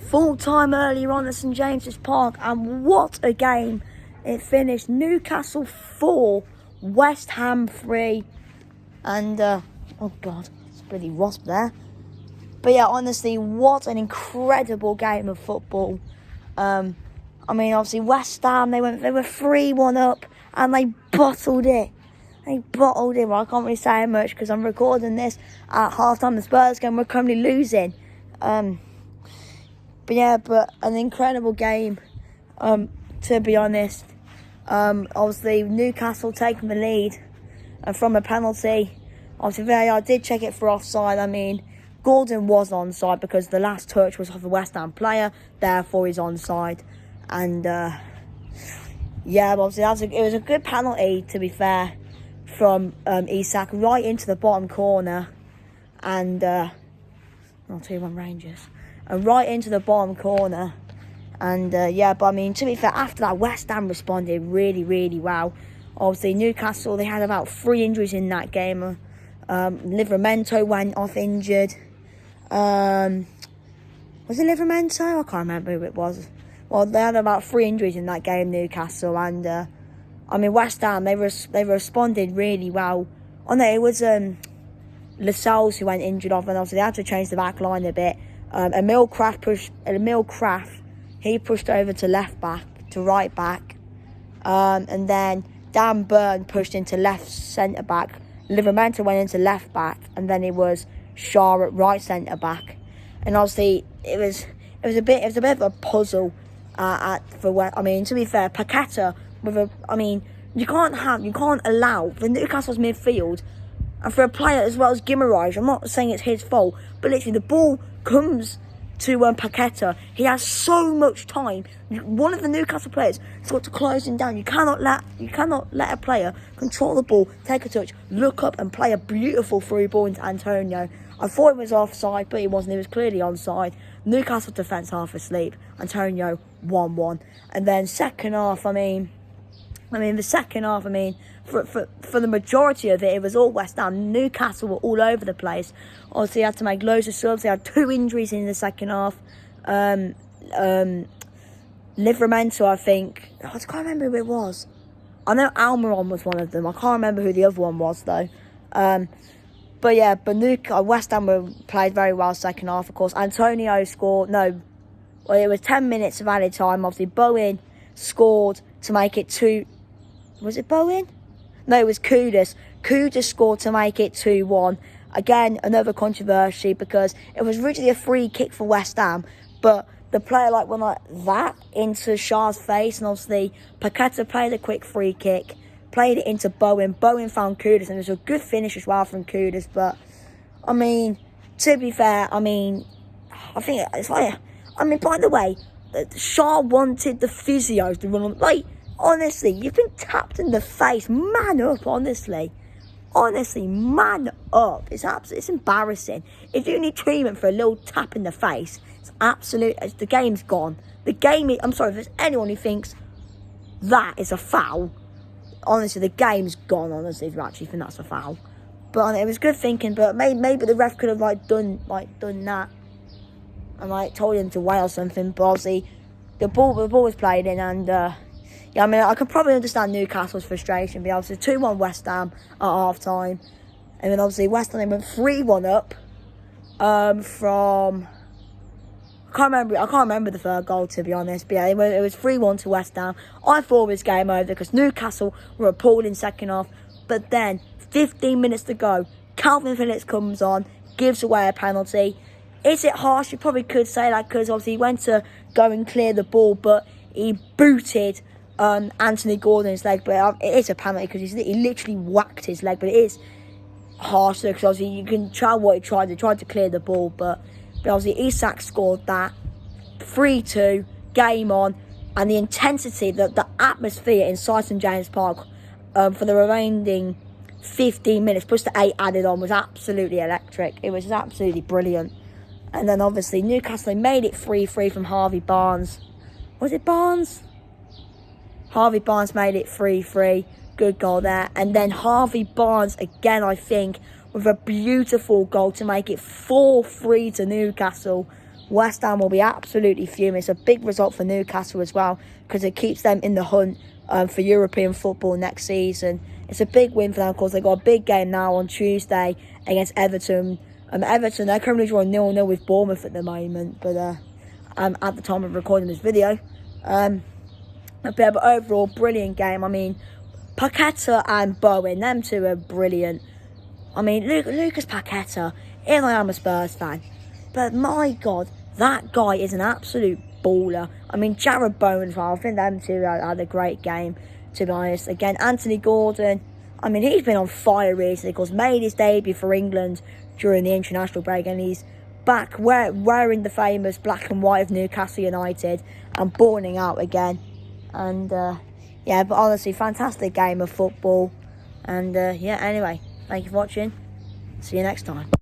full time earlier on at St James's Park, and what a game it finished. Newcastle 4, West Ham 3, and oh god, it's a bloody wasp there. But yeah, honestly, what an incredible game of football. I mean, obviously West Ham, they were 3-1 up and they bottled it. Well, I can't really say much because I'm recording this at half-time. The Spurs game, we're currently losing. But an incredible game, to be honest. Obviously, Newcastle taking the lead from a penalty. Obviously, VAR did check it for offside. I mean, Gordon was onside because the last touch was off a West Ham player, therefore he's onside. And, obviously, it was a good penalty, to be fair, from Isak right into the bottom corner. And, 2-1 Rangers. And right into the bottom corner. And, but I mean, to be fair, after that, West Ham responded really, really well. Obviously, Newcastle, they had about 3 injuries in that game. Livramento went off injured. Was it Livramento? I can't remember who it was. Well, they had about 3 injuries in that game, Newcastle. And, West Ham, they responded really well. Oh, no, it was Lascelles who went injured off. And obviously, they had to change the back line a bit. Emil Kraft, he pushed over to left back, to right back. And then Dan Burn pushed into left centre back. Livramento went into left back, and then it was Shaw at right centre back. And obviously, it was a bit of a puzzle. To be fair, Paqueta you can't allow the Newcastle's midfield, and for a player as well as Guimaraes, I'm not saying it's his fault, but literally the ball comes to Paqueta. He has so much time. One of the Newcastle players has got to close him down. You cannot let a player control the ball, take a touch, look up and play a beautiful through ball into Antonio. I thought it was offside, but he wasn't. He was clearly onside. Newcastle defence half asleep. Antonio 1-1. And then second half, for the majority of it, it was all West Ham. Newcastle were all over the place. Obviously, had to make loads of subs. They had 2 injuries in the second half. Livramento, I think. I can't remember who it was. I know Almiron was one of them. I can't remember who the other one was, though. West Ham played very well second half, of course. Antonio scored. It was 10 minutes of added time. Obviously, Bowen scored to make it 2... Was it Bowen? No, it was Kudus. Kudus scored to make it 2-1. Again, another controversy because it was originally a free kick for West Ham, but the player went like that into Shah's face, and obviously Paqueta played a quick free kick, played it into Bowen. Bowen found Kudus, and it was a good finish as well from Kudus. But to be fair, I think it's by the way, Shah wanted the physios to run on. Honestly, you've been tapped in the face. Man up, honestly. Man up. It's embarrassing. If you need treatment for a little tap in the face, the game's gone. I'm sorry, if there's anyone who thinks that is a foul, honestly, the game's gone, honestly, if you actually think that's a foul. But it was good thinking, but maybe the ref could have done that and told him to wait or something. But obviously, the ball was played in, and I could probably understand Newcastle's frustration. But obviously, 2-1 West Ham at half time, and then obviously West Ham went 3-1 up from. I can't remember the third goal, to be honest. But yeah, it was 3-1 to West Ham. I thought it was game over because Newcastle were appalling second half. But then, 15 minutes to go, Calvin Phillips comes on, gives away a penalty. Is it harsh? You probably could say that because obviously he went to go and clear the ball, but he booted Anthony Gordon's leg. But it is a penalty because he literally whacked his leg. But it is harsh because obviously you can tell what he tried. He tried to clear the ball, but obviously Isak scored that. 3-2, game on. And the intensity, the atmosphere inside St James's Park for the remaining 15 minutes, plus the 8 added on, was absolutely electric. It was absolutely brilliant. And then obviously Newcastle made it 3-3 from Harvey Barnes. Was it Barnes? Harvey Barnes made it 3-3. Good goal there. And then Harvey Barnes again, I think, with a beautiful goal to make it 4-3 to Newcastle. West Ham will be absolutely fuming. It's a big result for Newcastle as well, because it keeps them in the hunt for European football next season. It's a big win for them. Of course, they've got a big game now on Tuesday against Everton. Everton, they're currently drawing 0-0 with Bournemouth at the moment, but at the time of recording this video. But overall, brilliant game. I mean, Paqueta and Bowen, them two are brilliant. I mean, Lucas Paqueta, here I am a Spurs fan, but my God, that guy is an absolute baller. I mean, Jared Bowen as well, I think them two had a great game, to be honest. Again, Anthony Gordon, I mean, he's been on fire recently, because made his debut for England during the international break, and he's back wearing the famous black and white of Newcastle United and balling out again. And yeah, but honestly, fantastic game of football. And yeah, anyway, thank you for watching. See you next time.